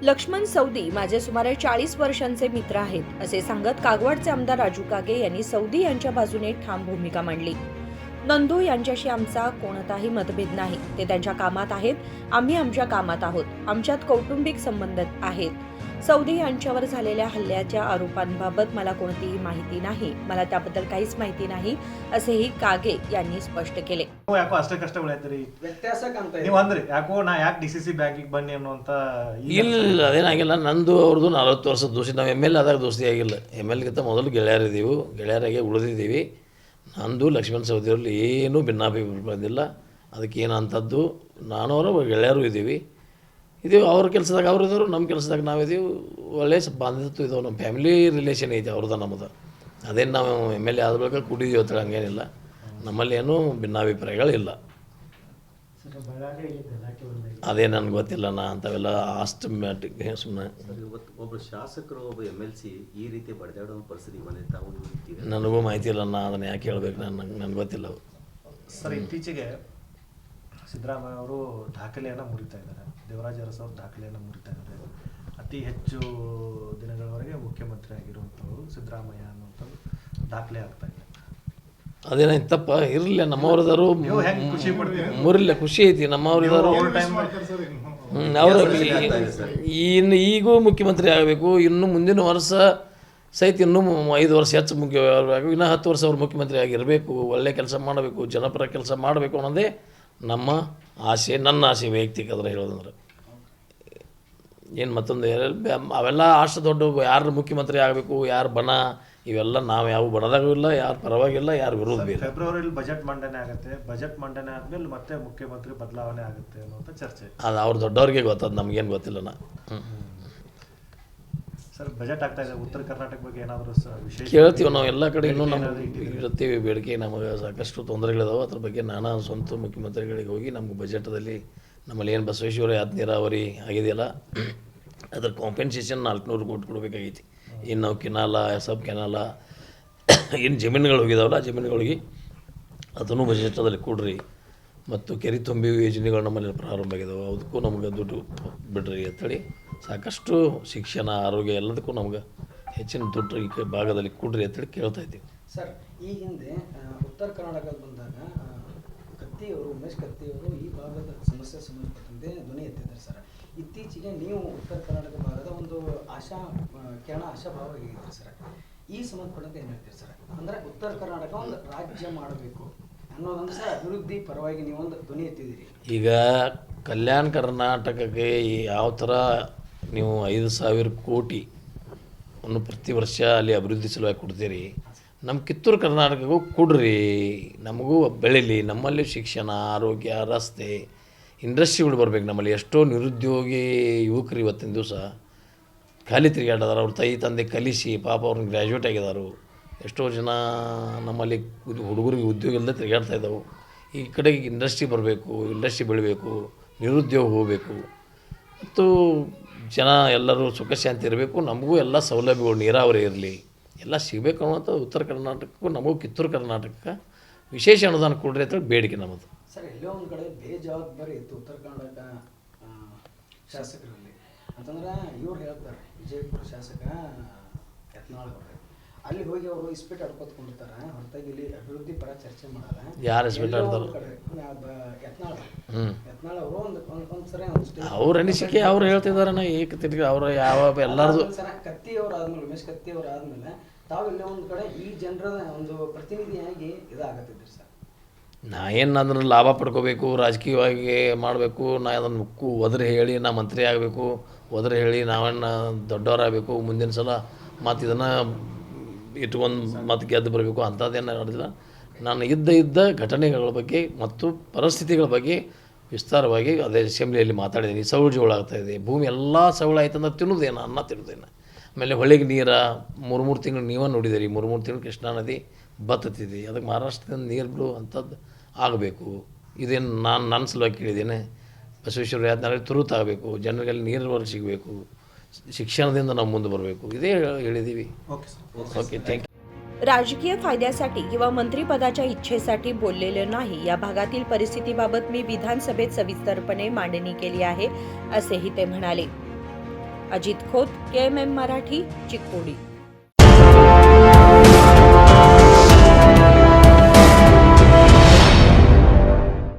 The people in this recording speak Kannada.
लक्ष्मण सौदी माझे सुमारे 40 वर्षांचे मित्र आहेत असे सांगत कागवाडचे आमदार राजू कागे यांनी सौदी यांच्या बाजूने ठाम भूमिका मांडली। नंदू यांच्याशी आमचा कोणताही मतभेद नाही, ते त्यांच्या कामात आहेत, आम्ही आमच्या कामात आहोत, आमच्यात कौटुंबिक संबंध आहेत। सौदी यांच्यावर झालेल्या हल्ल्याच्या आरोपांबाबत मला कोणतीही माहिती नाही, मला त्याबद्दल काहीच माहिती नाही असेही कागे यांनी स्पष्ट केले। ಯಾಕೋ ಅಷ್ಟೇ ಕಷ್ಟಗಳಾಯ್ತು ವ್ಯತ್ಯಾಸ ಕಾಣ್ತಾ ಇದೆ ನೀವು ಅಂದ್ರೆ ಯಾಕೋ ನಾ ಯಾಕೆ DCC ಬ್ಯಾಂಕಿಗೆ ಬನ್ನಿ ಅನ್ನುವಂತ ಇಲ್ಲ ಅದೇನಾಗಿಲ್ಲ, ನಂದು ಅವ್ರದ್ದು 40 ವರ್ಷದ ದೋಸ್ತಿ. ನಾವು ML ಆದಾಗ ದೋಸ್ತಿ ಆಗಿಲ್ಲ, MLಗಿಂತ ಮೊದಲು ಗೆಳೆಯರಿದ್ದೀವಿ, ಗೆಳೆಯರಾಗಿ ಉಳಿದಿದ್ದೀವಿ. ನಂದು ಲಕ್ಷ್ಮಣ ಸವದಿಯವರಲ್ಲಿ ಏನೂ ಭಿನ್ನಾಭಿಪ್ರಾಯ ಬಂದಿಲ್ಲ, ಅದಕ್ಕೆ ಏನಂಥದ್ದು ನಾನು ಅವರು ಗೆಳೆಯರು ಇದ್ದೀವಿ. ಅವ್ರ ಕೆಲಸದಾಗ ಅವ್ರು ಇದ್ದವರು, ನಮ್ಮ ಕೆಲಸದಾಗ ನಾವಿದ್ದೀವಿ, ಒಳ್ಳೆಯ ಬಾಂಧವ್ಯ ಇದಾವೆ, ನಮ್ಮ ಫ್ಯಾಮಿಲಿ ರಿಲೇಷನ್ ಐತೆ ಅವ್ರದ್ದು ನಮ್ಮದು. ಅದೇನು ನಾವು ML ಆದ ಬಳಿಕ ಕುಡಿದೀವಿ ಅಂತ ಹಂಗೇನಿಲ್ಲ, ನಮ್ಮಲ್ಲಿ ಏನೂ ಭಿನ್ನಾಭಿಪ್ರಾಯಗಳಿಲ್ಲ. ಅದೇ ನನಗೆ ಗೊತ್ತಿಲ್ಲ, ನಾ ಅಂಥವೆಲ್ಲ ಆಸ್ಟಮ್ಯಾಟಿಕ್ ಸುಮ್ಮನೆ. ಒಬ್ಬ ಶಾಸಕರು ಒಬ್ಬ MLC ಈ ರೀತಿ ಬಡಿದಾಡೋ ಪರಿಸ್ಥಿತಿ ಬಂದಿದೆ, ತಾವು ನನಗೂ ಮಾಹಿತಿ ಇಲ್ಲ, ನಾ ಅದನ್ನು ಯಾಕೆ ಹೇಳ್ಬೇಕು, ನನಗೆ ಗೊತ್ತಿಲ್ಲ. ಸರ್, ಇತ್ತೀಚೆಗೆ ಸಿದ್ದರಾಮಯ್ಯ ಅವರು ದಾಖಲೆಯನ್ನು ಮುರಿತಾ ಇದ್ದಾರೆ, ದೇವರಾಜ ಅರಸು ಅವರು ದಾಖಲೆಯನ್ನು ಮುರಿತಾ ಇದ್ದಾರೆ. ಅತಿ ಹೆಚ್ಚು ದಿನಗಳವರೆಗೆ ಮುಖ್ಯಮಂತ್ರಿ ಆಗಿರುವಂಥವ್ರು ಸಿದ್ದರಾಮಯ್ಯ ಅನ್ನುವಂಥದ್ದು ದಾಖಲೆ ಆಗ್ತಾ ಇದೆ. ಅದೇನಾಯ್ತು ತಪ್ಪ ಇರಲಿಲ್ಲ, ನಮ್ಮವ್ರದಾರು ಮುರಿಲ್ಲ, ಖುಷಿ ಐತಿ. ನಮ್ಮವ್ರದಾರು ಅವರು ಇನ್ನು ಈಗೂ ಮುಖ್ಯಮಂತ್ರಿ ಆಗಬೇಕು, ಇನ್ನು ಮುಂದಿನ ವರ್ಷ ಸಹಿತ ಇನ್ನೂ 5 ವರ್ಷ ಹೆಚ್ಚು ಮುಖ್ಯವಾಗಬೇಕು, ಇನ್ನೂ 10 ವರ್ಷ ಅವ್ರು ಮುಖ್ಯಮಂತ್ರಿ ಆಗಿರಬೇಕು, ಒಳ್ಳೆ ಕೆಲಸ ಮಾಡಬೇಕು, ಜನಪರ ಕೆಲಸ ಮಾಡಬೇಕು ಅನ್ನೋದೇ ನಮ್ಮ ಆಸೆ, ನನ್ನ ಆಸೆ ವೈಯಕ್ತಿಕ. ಅದರ ಹೇಳೋದಂದ್ರೆ ಏನು ಮತ್ತೊಂದು ಅವೆಲ್ಲ ಅಷ್ಟು ದೊಡ್ಡ ಯಾರು ಮುಖ್ಯಮಂತ್ರಿ ಆಗಬೇಕು, ಯಾರು ಬಣ, ಇವೆಲ್ಲ ನಾವು ಯಾವ ಬಣದಾಗೂ ಇಲ್ಲ, ಯಾರು ಪರವಾಗಿಲ್ಲ, ಯಾರು ವಿರೋಧ ಇಲ್ಲ. ಫೆಬ್ರವರಿಯಲ್ಲಿ ಬಜೆಟ್ ಮಂಡನೆ ಆಗುತ್ತೆ, ಬಜೆಟ್ ಮಂಡನೆ ಆದಮೇಲೆ ಮತ್ತೆ ಮುಖ್ಯಮಂತ್ರಿ ಬದಲಾವಣೆ ಆಗುತ್ತೆ ಅನ್ನುವಂಥ ಚರ್ಚೆ. ಅದು ಅವ್ರು ದೊಡ್ಡವ್ರಿಗೆ ಗೊತ್ತದು, ನಮಗೇನು ಗೊತ್ತಿಲ್ಲ. ಸರ್, ಬಜೆಟ್ ಆಗ್ತಾ ಇದೆ, ಉತ್ತರ ಕರ್ನಾಟಕ ಬಗ್ಗೆ ಏನಾದರೂ ವಿಶೇಷ ಕೇಳ್ತೀವಿ ನಾವು, ಎಲ್ಲ ಕಡೆ ಇನ್ನೂ ನಮಗೆ ಇರ್ತೀವಿ ಬೇಡಿಕೆ, ನಮಗೆ ಸಾಕಷ್ಟು ತೊಂದರೆಗಳಿದಾವೆ. ಅದ್ರ ಬಗ್ಗೆ ನಾನು ಸ್ವಂತ ಮುಖ್ಯಮಂತ್ರಿಗಳಿಗೆ ಹೋಗಿ ನಮ್ಗೆ ಬಜೆಟದಲ್ಲಿ ನಮ್ಮಲ್ಲಿ ಏನು ಬಸವೇಶ್ವರ ಯಾತ್ ನೀರಾವರಿ ಆಗಿದೆಯಲ್ಲ, ಅದ್ರ ಕಾಂಪೆನ್ಸೇಷನ್ 400 ಕೋಟಿ ಕೊಡಬೇಕಾಗೈತಿ. ಇನ್ನು ನಾವು ಕೆನಾಲ, ಸಬ್ ಕೆನಾಲ, ಏನು ಜಮೀನುಗಳು ಹೋಗಿದಾವಲ್ಲ, ಆ ಜಮೀನುಗಳಿಗೆ ಅದನ್ನು ಬಜೆಟದಲ್ಲಿ ಕೊಡ್ರಿ. ಮತ್ತು ಕೆರೆ ತುಂಬಿ ಯೋಜನೆಗಳು ನಮ್ಮಲ್ಲಿ ಪ್ರಾರಂಭ ಆಗಿದಾವೆ, ಅದಕ್ಕೂ ನಮ್ಗೆ ದುಡ್ಡು ಬಿಡ್ರಿ ಅಂತೇಳಿ ಸಾಕಷ್ಟು ಶಿಕ್ಷಣ, ಆರೋಗ್ಯ ಎಲ್ಲದಕ್ಕೂ ನಮ್ಗೆ ಹೆಚ್ಚಿನ ದುಡ್ಡು ಈ ಭಾಗದಲ್ಲಿ ಕೊಡ್ರಿ ಅಂತೇಳಿ ಕೇಳ್ತಾ ಇದ್ದೀವಿ. ಸರ್, ಈ ಹಿಂದೆ ಉತ್ತರ ಕರ್ನಾಟಕದ ಬಂದಾಗ ಕತ್ತಿಯವರು, ಉಮೇಶ್ ಕತ್ತಿಯವರು ಈ ಭಾಗದ ಸಮಸ್ಯೆ ಸಂಬಂಧಪಟ್ಟಂತೆ ಧ್ವನಿ ಎತ್ತಿದ್ದಾರೆ ಸರ್. ಇತ್ತೀಚೆಗೆ ನೀವು ಉತ್ತರ ಕರ್ನಾಟಕ ಭಾಗದ ಒಂದು ಆಶಾಭಾವಾಗಿದ್ದೀರಿ ಸರ್. ಈ ಸಂಬಂಧಪಟ್ಟಂತೆ ಏನು ಹೇಳ್ತೀರಿ ಸರ್? ಅಂದರೆ ಉತ್ತರ ಕರ್ನಾಟಕ ಒಂದು ರಾಜ್ಯ ಮಾಡಬೇಕು ಅನ್ನೋದೊಂದು ಸರ್ ಅಭಿವೃದ್ಧಿ ಪರವಾಗಿ ನೀವೊಂದು ಧ್ವನಿ ಎತ್ತಿದ್ದೀರಿ. ಈಗ ಕಲ್ಯಾಣ ಕರ್ನಾಟಕಕ್ಕೆ ಯಾವ ಥರ ನೀವು 5,000 ಕೋಟಿ ಅನ್ನು ಪ್ರತಿ ವರ್ಷ ಅಲ್ಲಿ ಅಭಿವೃದ್ಧಿ ಸಲುವಾಗಿ ಕೊಡ್ತೀರಿ, ನಮ್ಮ ಕಿತ್ತೂರು ಕರ್ನಾಟಕಕ್ಕೂ ಕೊಡ್ರಿ, ನಮಗೂ ಬೆಳೀಲಿ. ನಮ್ಮಲ್ಲಿ ಶಿಕ್ಷಣ, ಆರೋಗ್ಯ, ರಸ್ತೆ, ಇಂಡಸ್ಟ್ರಿಗಳು ಬರಬೇಕು. ನಮ್ಮಲ್ಲಿ ಎಷ್ಟೋ ನಿರುದ್ಯೋಗಿ ಯುವಕರು ಇವತ್ತಿನ ದಿವಸ ಖಾಲಿ ತಿರುಗಾಡಿದಾರೆ, ಅವ್ರ ತಂದೆ ಕಲಿಸಿ ಪಾಪ ಅವ್ರನ್ನ ಗ್ರ್ಯಾಜುಯೇಟ್ ಆಗಿದ್ದಾರೆ. ಎಷ್ಟೋ ಜನ ನಮ್ಮಲ್ಲಿ ಹುಡುಗರಿಗೆ ಉದ್ಯೋಗ ಇಲ್ಲದೆ ತಿರುಗಾಡ್ತಾ ಇದ್ದಾವೆ. ಈ ಕಡೆಗೆ ಇಂಡಸ್ಟ್ರಿ ಬರಬೇಕು, ಇಂಡಸ್ಟ್ರಿ ಬೆಳಿಬೇಕು, ನಿರುದ್ಯೋಗ ಹೋಗಬೇಕು, ಮತ್ತು ಜನ ಎಲ್ಲರೂ ಸುಖ ಶಾಂತಿ ಇರಬೇಕು, ನಮಗೂ ಎಲ್ಲ ಸೌಲಭ್ಯಗಳು, ನೀರಾವರಿ ಇರಲಿ, ಎಲ್ಲ ಸಿಗಬೇಕು ಅನ್ನುವಂಥ ಉತ್ತರ ಕರ್ನಾಟಕಕ್ಕೂ ನಮಗೂ ಕಿತ್ತೂರು ಕರ್ನಾಟಕಕ್ಕೆ ವಿಶೇಷ ಅನುದಾನ ಕೊಡ್ರಿ ಅಂತೇಳಿ ಬೇಡಿಕೆ ನಮ್ಮದು. ಸರ್, ಎಲ್ಲೋ ಒಂದು ಕಡೆ ಬೇಜವಾಬ್ದಾರಿ ಇತ್ತು ಉತ್ತರ ಕರ್ನಾಟಕ ಶಾಸಕರಲ್ಲಿ ಅಂತಂದ್ರೆ ಇವ್ರು ಹೇಳ್ತಾರೆ, ವಿಜಯಪುರ ಶಾಸಕ ಯತ್ನಾಳ್ ಅವರು ಅಲ್ಲಿ ಹೋಗಿ ಅವರು ಇಸ್ಪೀಟ್ ಆಡ್ಕೊತ್ಕೊಂಡಿರ್ತಾರೆ, ಹೊರತಾಗಿ ಇಲ್ಲಿ ಅಭಿವೃದ್ಧಿ ಪರ ಚರ್ಚೆ ಮಾಡಲ್ಲ. ಯಾರು ಇಸ್ಪೀಟ್ ಆಡ್ತಾರೆ? ಯತ್ನಾಳ್ ಅವರು ಒಂದ್ಸರಿ ಅವ್ರ ಅನಿಸಿಕೆ ಅವ್ರು ಹೇಳ್ತಿದ್ದಾರೆ, ನಾ ಏಕ ತಿರ್ಗಿ ಅವ್ರು ಯಾವ ಎಲ್ಲರದು ಕತ್ತಿ ಅವ್ರು ಆದ್ಮೇಲೆ, ಉಮೇಶ್ ಕತ್ತಿ ಅವ್ರು ಆದ್ಮೇಲೆ ತಾವೆಲ್ಲ ಒಂದು ಕಡೆ ಈ ಜನರ ಒಂದು ಪ್ರತಿನಿಧಿಯಾಗಿ ಇದಾಗತ್ತಿದ್ರಿ ಸರ್. ನಾ ಏನು ಅದನ್ನು ಲಾಭ ಪಡ್ಕೋಬೇಕು, ರಾಜಕೀಯವಾಗಿ ಮಾಡಬೇಕು, ನಾ ಅದನ್ನು ಒದ್ರೆ ಹೇಳಿ ನಾ ಮಂತ್ರಿ ಆಗಬೇಕು, ಒದ್ರೆ ಹೇಳಿ ನಾವನ್ನ ದೊಡ್ಡವರಾಗಬೇಕು, ಮುಂದಿನ ಸಲ ಮತ್ತು ಇದನ್ನು ಇಟ್ಕೊಂಡು ಮತ್ತೆ ಗೆದ್ದು ಬರಬೇಕು ಅಂಥದ್ದೇನು ನಡೆದಿಲ್ಲ. ನಾನು ಇದ್ದ ಘಟನೆಗಳ ಬಗ್ಗೆ ಮತ್ತು ಪರಿಸ್ಥಿತಿಗಳ ಬಗ್ಗೆ ವಿಸ್ತಾರವಾಗಿ ಅದೇ ಅಸೆಂಬ್ಲಿಯಲ್ಲಿ ಮಾತಾಡಿದ್ದೀನಿ. ಸೌಳು ಜೋಳ ಆಗ್ತಾಯಿದೆ, ಭೂಮಿ ಎಲ್ಲ ಸೌಳು ಆಯ್ತು ಅಂದ್ರೆ ತಿನ್ನೋದೇನು, ಅನ್ನ ತಿನ್ನೋದೇನು. ಆಮೇಲೆ ಹೊಳೆಗೆ ನೀರ 3 ತಿಂಗಳು ನೀವೇ ನೋಡಿದ್ದೀರಿ, 3 ತಿಂಗಳು ಕೃಷ್ಣಾ ನದಿ ಬತ್ತತಿದೆ, ಅದಕ್ಕೆ ಮಹಾರಾಷ್ಟ್ರದಿಂದ ನೀರು ಬಿಡು ಅಂಥದ್ದು ಆಗಬೇಕು. ಇದೇನು ನನ್ನ ಸಲುವಾಗಿ ಕೇಳಿದ್ದೇನೆ. ಬಸವೇಶ್ವರ ಯಾತ್ನಾಳೆ ತುರುತಾಗಬೇಕು, ಜನರಿಗೆ ನೀರು ಸಿಗಬೇಕು, ಶಿಕ್ಷಣದಿಂದ ನಾವು ಮುಂದೆ ಬರಬೇಕು, ಇದೇ ಹೇಳಿದ್ದೀವಿ. Okay, thank you. राजकीय फायद्यासाठी किंवा मंत्रिपदाच्या इच्छेसाठी बोललेले नाही, या भागातील परिस्थितीबाबत मी विधानसभेत सविस्तरपणे मांडणी केली आहे असेही ते म्हणाले. अजित खोत, KMM मराठी, चिकोडी.